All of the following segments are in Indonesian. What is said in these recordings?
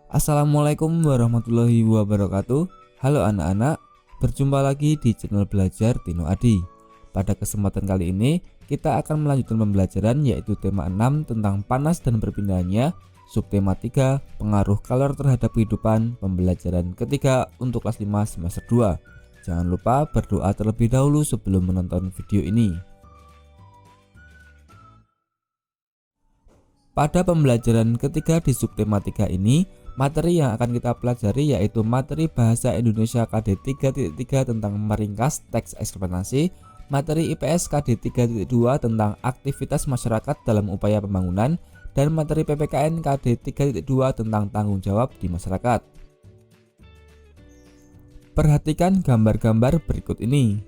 Assalamualaikum warahmatullahi wabarakatuh. Halo anak-anak, berjumpa lagi di channel belajar Tino Adi. Pada kesempatan kali ini kita akan melanjutkan pembelajaran yaitu tema 6 tentang panas dan perpindahannya, subtema 3 pengaruh kalor terhadap kehidupan, pembelajaran ketiga untuk kelas 5 semester 2. Jangan lupa berdoa terlebih dahulu sebelum menonton video ini. Pada pembelajaran ketiga di subtema 3 ini, materi yang akan kita pelajari yaitu materi Bahasa Indonesia KD 3.3 tentang meringkas teks eksplanasi, materi IPS KD 3.2 tentang aktivitas masyarakat dalam upaya pembangunan, dan materi PPKN KD 3.2 tentang tanggung jawab di masyarakat. Perhatikan gambar-gambar berikut ini.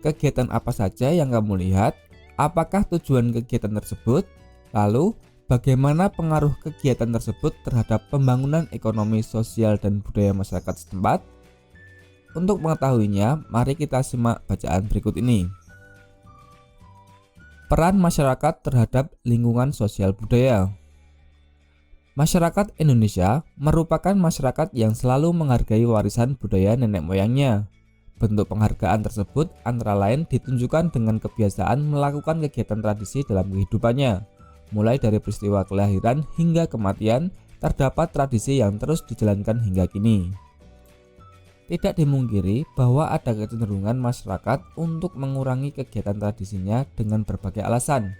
Kegiatan apa saja yang kamu lihat? Apakah tujuan kegiatan tersebut? Lalu, bagaimana pengaruh kegiatan tersebut terhadap pembangunan ekonomi, sosial, dan budaya masyarakat setempat? Untuk mengetahuinya, mari kita simak bacaan berikut ini. Peran masyarakat terhadap lingkungan sosial budaya. Masyarakat Indonesia merupakan masyarakat yang selalu menghargai warisan budaya nenek moyangnya. Bentuk penghargaan tersebut antara lain ditunjukkan dengan kebiasaan melakukan kegiatan tradisi dalam kehidupannya. Mulai dari peristiwa kelahiran hingga kematian, terdapat tradisi yang terus dijalankan hingga kini. Tidak dimungkiri bahwa ada kecenderungan masyarakat untuk mengurangi kegiatan tradisinya dengan berbagai alasan.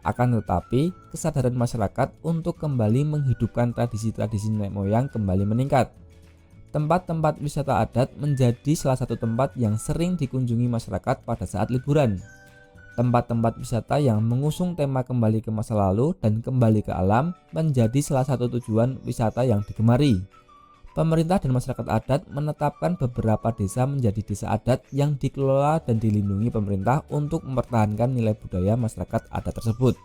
Akan tetapi, kesadaran masyarakat untuk kembali menghidupkan tradisi-tradisi nenek moyang kembali meningkat. Tempat-tempat wisata adat menjadi salah satu tempat yang sering dikunjungi masyarakat pada saat liburan. Tempat-tempat wisata yang mengusung tema kembali ke masa lalu dan kembali ke alam menjadi salah satu tujuan wisata yang digemari. Pemerintah dan masyarakat adat menetapkan beberapa desa menjadi desa adat yang dikelola dan dilindungi pemerintah untuk mempertahankan nilai budaya masyarakat adat tersebut.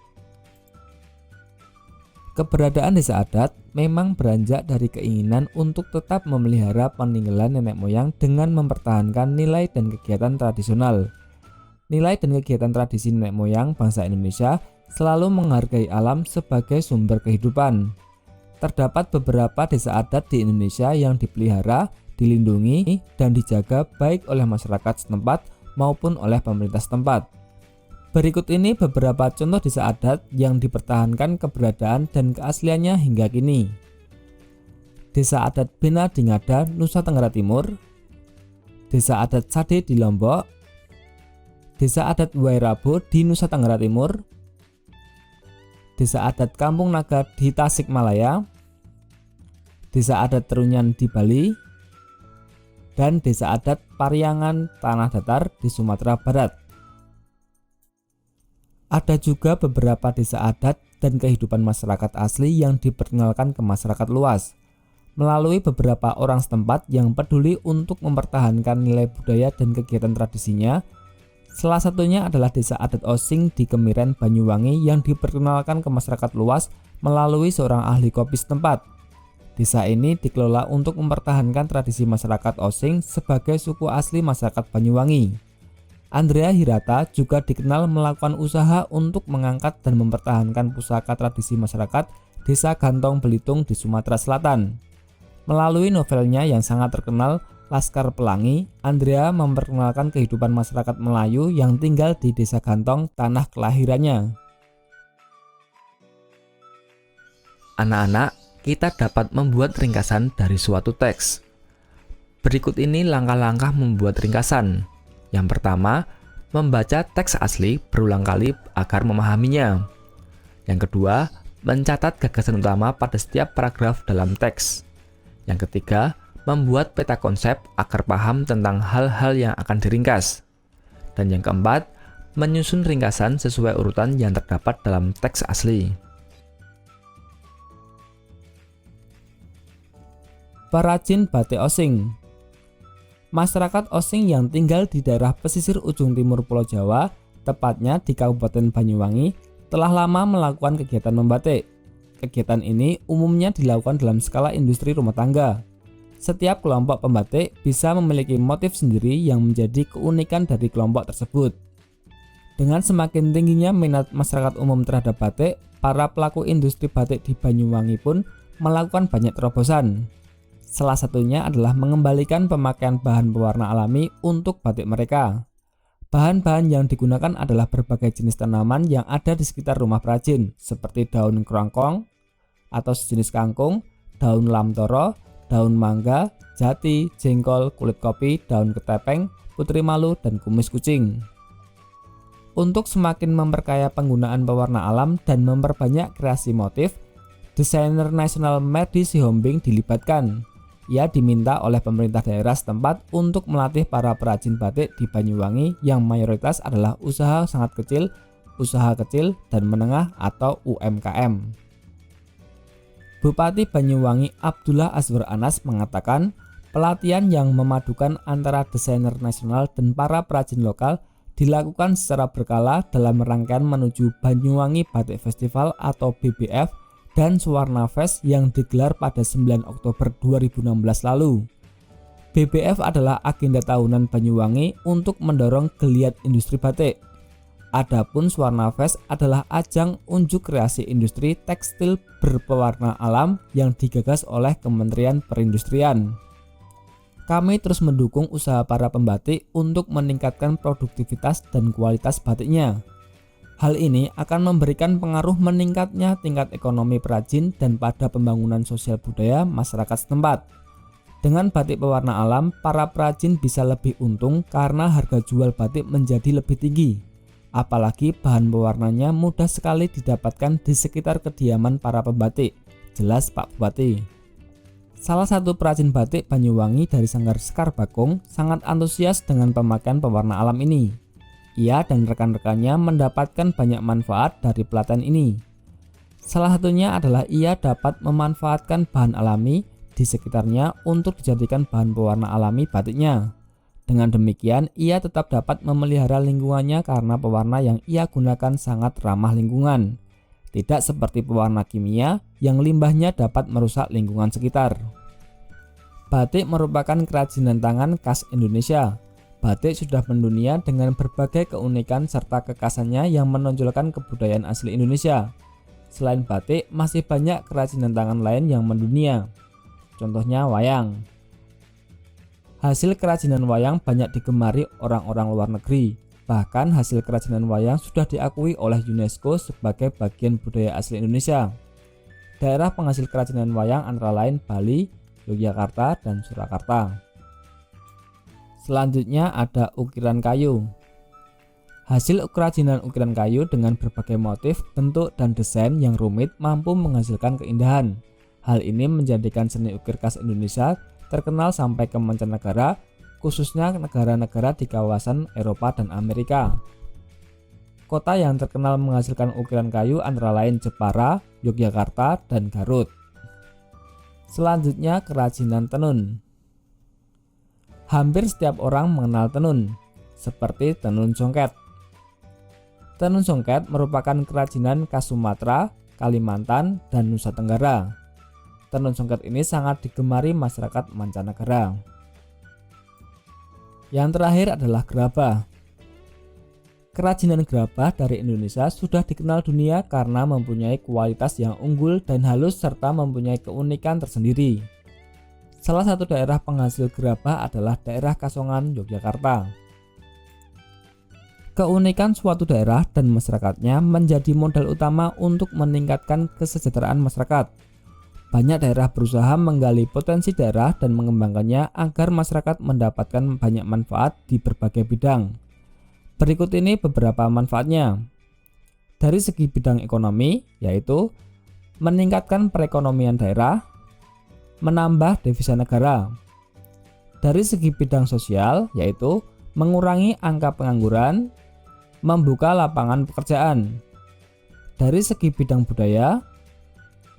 Keberadaan desa adat memang beranjak dari keinginan untuk tetap memelihara peninggalan nenek moyang dengan mempertahankan nilai dan kegiatan tradisional. Nilai dan kegiatan tradisi nenek moyang bangsa Indonesia selalu menghargai alam sebagai sumber kehidupan. Terdapat beberapa desa adat di Indonesia yang dipelihara, dilindungi, dan dijaga baik oleh masyarakat setempat maupun oleh pemerintah setempat. Berikut ini beberapa contoh desa adat yang dipertahankan keberadaan dan keasliannya hingga kini. Desa adat Bena di Ngada, Nusa Tenggara Timur. Desa adat Sade di Lombok. Desa adat Wairabo di Nusa Tenggara Timur, Desa adat Kampung Naga di Tasikmalaya, Desa adat Trunyan di Bali, dan Desa adat Pariangan Tanah Datar di Sumatera Barat. Ada juga beberapa desa adat dan kehidupan masyarakat asli yang diperkenalkan ke masyarakat luas melalui beberapa orang setempat yang peduli untuk mempertahankan nilai budaya dan kegiatan tradisinya. Salah satunya adalah desa adat Osing di Kemiren, Banyuwangi yang diperkenalkan ke masyarakat luas melalui seorang ahli kopi setempat. Desa ini dikelola untuk mempertahankan tradisi masyarakat Osing sebagai suku asli masyarakat Banyuwangi. Andrea Hirata juga dikenal melakukan usaha untuk mengangkat dan mempertahankan pusaka tradisi masyarakat Desa Gantong Belitung di Sumatera Selatan. Melalui novelnya yang sangat terkenal, Laskar Pelangi, Andrea memperkenalkan kehidupan masyarakat Melayu yang tinggal di Desa Gantong, tanah kelahirannya. Anak-anak, kita dapat membuat ringkasan dari suatu teks. Berikut ini langkah-langkah membuat ringkasan. Yang pertama, membaca teks asli berulang kali agar memahaminya. Yang kedua, mencatat gagasan utama pada setiap paragraf dalam teks. Yang ketiga, membuat peta konsep agar paham tentang hal-hal yang akan diringkas. Dan yang keempat, menyusun ringkasan sesuai urutan yang terdapat dalam teks asli. Perajin batik Osing. Masyarakat Osing yang tinggal di daerah pesisir ujung timur Pulau Jawa, tepatnya di Kabupaten Banyuwangi, telah lama melakukan kegiatan membatik. Kegiatan ini umumnya dilakukan dalam skala industri rumah tangga. Setiap kelompok pembatik bisa memiliki motif sendiri yang menjadi keunikan dari kelompok tersebut. Dengan semakin tingginya minat masyarakat umum terhadap batik, para pelaku industri batik di Banyuwangi pun melakukan banyak terobosan. Salah satunya adalah mengembalikan pemakaian bahan pewarna alami untuk batik mereka. Bahan-bahan yang digunakan adalah berbagai jenis tanaman yang ada di sekitar rumah perajin, seperti daun kerangkong atau sejenis kangkung, daun lamtoro, daun mangga, jati, jengkol, kulit kopi, daun ketepeng, putri malu, dan kumis kucing. Untuk semakin memperkaya penggunaan pewarna alam dan memperbanyak kreasi motif, desainer nasional Merdi Sihombing dilibatkan. Ia diminta oleh pemerintah daerah setempat untuk melatih para perajin batik di Banyuwangi yang mayoritas adalah usaha sangat kecil, usaha kecil dan menengah atau UMKM. Bupati Banyuwangi Abdullah Azwar Anas mengatakan pelatihan yang memadukan antara desainer nasional dan para perajin lokal dilakukan secara berkala dalam rangkaian menuju Banyuwangi Batik Festival atau BBF dan Suwarna Fest yang digelar pada 9 Oktober 2016 lalu. BBF adalah agenda tahunan Banyuwangi untuk mendorong geliat industri batik. Adapun Suwarna Fest adalah ajang unjuk kreasi industri tekstil berpewarna alam yang digagas oleh Kementerian Perindustrian. Kami terus mendukung usaha para pembatik untuk meningkatkan produktivitas dan kualitas batiknya. Hal ini akan memberikan pengaruh meningkatnya tingkat ekonomi perajin dan pada pembangunan sosial budaya masyarakat setempat. Dengan batik pewarna alam, para perajin bisa lebih untung karena harga jual batik menjadi lebih tinggi. Apalagi bahan pewarnanya mudah sekali didapatkan di sekitar kediaman para pembatik, jelas Pak Bupati. Salah satu perajin batik Banyuwangi dari Sanggar Sekar Bakung sangat antusias dengan pemakaian pewarna alam ini. Ia dan rekan-rekannya mendapatkan banyak manfaat dari pelatihan ini. Salah satunya adalah ia dapat memanfaatkan bahan alami di sekitarnya untuk dijadikan bahan pewarna alami batiknya. Dengan demikian, ia tetap dapat memelihara lingkungannya karena pewarna yang ia gunakan sangat ramah lingkungan. Tidak seperti pewarna kimia yang limbahnya dapat merusak lingkungan sekitar. Batik merupakan kerajinan tangan khas Indonesia. Batik sudah mendunia dengan berbagai keunikan serta kekhasannya yang menonjolkan kebudayaan asli Indonesia. Selain batik, masih banyak kerajinan tangan lain yang mendunia. Contohnya wayang. Hasil kerajinan wayang banyak digemari orang-orang luar negeri. Bahkan hasil kerajinan wayang sudah diakui oleh UNESCO sebagai bagian budaya asli Indonesia. Daerah penghasil kerajinan wayang antara lain Bali, Yogyakarta, dan Surakarta. Selanjutnya ada ukiran kayu. Hasil kerajinan ukiran kayu dengan berbagai motif, bentuk, dan desain yang rumit mampu menghasilkan keindahan. Hal ini menjadikan seni ukir khas Indonesia terkenal sampai ke mancanegara, khususnya negara-negara di kawasan Eropa dan Amerika. Kota yang terkenal menghasilkan ukiran kayu antara lain Jepara, Yogyakarta, dan Garut. Selanjutnya kerajinan tenun. Hampir setiap orang mengenal tenun, seperti tenun songket. Tenun songket merupakan kerajinan khas Sumatera, Kalimantan, dan Nusa Tenggara. Tenun songket ini sangat digemari masyarakat mancanegara. Yang terakhir adalah gerabah. Kerajinan gerabah dari Indonesia sudah dikenal dunia karena mempunyai kualitas yang unggul dan halus serta mempunyai keunikan tersendiri. Salah satu daerah penghasil gerabah adalah daerah Kasongan, Yogyakarta. Keunikan suatu daerah dan masyarakatnya menjadi modal utama untuk meningkatkan kesejahteraan masyarakat. Banyak daerah berusaha menggali potensi daerah dan mengembangkannya agar masyarakat mendapatkan banyak manfaat di berbagai bidang. Berikut ini beberapa manfaatnya. Dari segi bidang ekonomi, yaitu meningkatkan perekonomian daerah, menambah devisa negara. Dari segi bidang sosial, yaitu mengurangi angka pengangguran, membuka lapangan pekerjaan. Dari segi bidang budaya,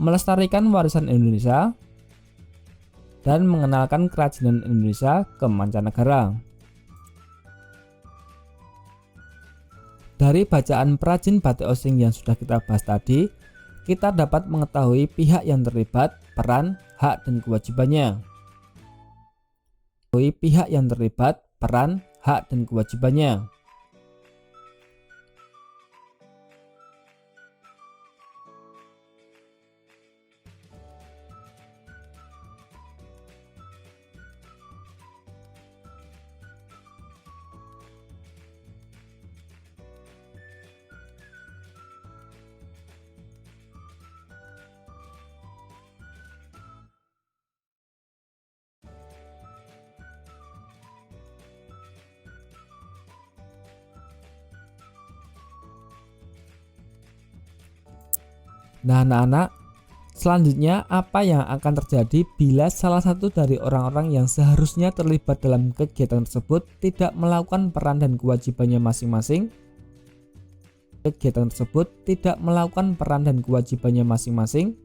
melestarikan warisan Indonesia, dan mengenalkan kerajinan Indonesia ke mancanegara. Dari bacaan perajin batik osing yang sudah kita bahas tadi, kita dapat mengetahui pihak yang terlibat, peran, hak, dan kewajibannya. Pihak yang terlibat, peran, hak, dan kewajibannya. Nah anak-anak, selanjutnya apa yang akan terjadi bila salah satu dari orang-orang yang seharusnya terlibat dalam kegiatan tersebut tidak melakukan peran dan kewajibannya masing-masing? Kegiatan tersebut tidak melakukan peran dan kewajibannya masing-masing.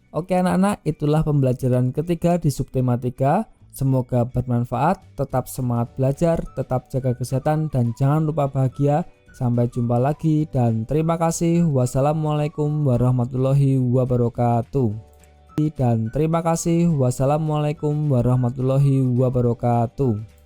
Oke anak-anak, itulah pembelajaran ketiga di subtematika. Semoga bermanfaat, tetap semangat belajar, tetap jaga kesehatan, dan jangan lupa bahagia. Sampai jumpa lagi dan terima kasih. Wassalamualaikum warahmatullahi wabarakatuh. Dan terima kasih. Wassalamualaikum warahmatullahi wabarakatuh.